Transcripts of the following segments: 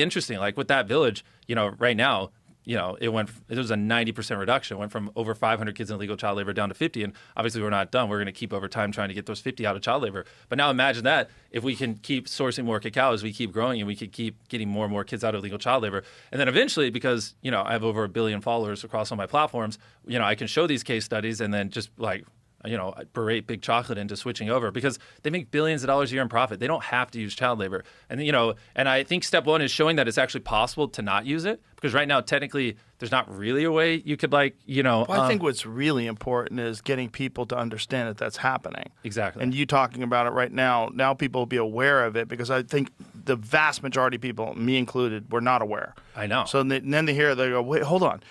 interesting. Like with that village, right now, it was a 90% reduction. It went from over 500 kids in illegal child labor down to 50. And obviously we're not done. We're going to keep over time trying to get those 50 out of child labor. But now imagine that if we can keep sourcing more cacao as we keep growing, and we could keep getting more and more kids out of illegal child labor. And then eventually, because, I have over 1 billion followers across all my platforms, I can show these case studies and then just berate Big Chocolate into switching over, because they make billions of dollars a year in profit. They don't have to use child labor. And, and I think step one is showing that it's actually possible to not use it, because right now, technically, there's not really a way you could Well, I think what's really important is getting people to understand that that's happening. Exactly. And you talking about it right now people will be aware of it, because I think the vast majority of people, me included, were not aware. I know. So then they hear it, they go, wait, hold on.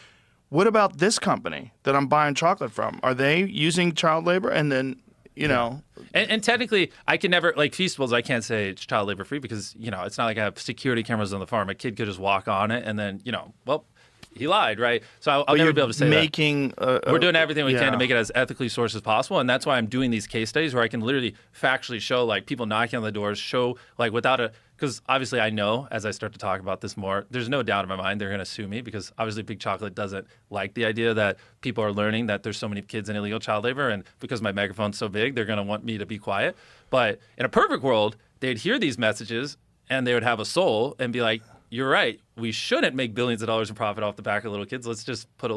What about this company that I'm buying chocolate from? Are they using child labor? And then, And technically, I can never, like Feastables, I can't say it's child labor free, because, it's not like I have security cameras on the farm. A kid could just walk on it and then, he lied, right? So I'll never be able to say that. We're doing everything we can to make it as ethically sourced as possible. And that's why I'm doing these case studies where I can literally factually show, like, people knocking on the doors, show, like, because obviously I know as I start to talk about this more, there's no doubt in my mind they're going to sue me, because obviously Big Chocolate doesn't like the idea that people are learning that there's so many kids in illegal child labor. And because my megaphone's so big, they're going to want me to be quiet. But in a perfect world, they'd hear these messages and they would have a soul and be like, you're right. We shouldn't make billions of dollars in profit off the back of little kids. Let's just put a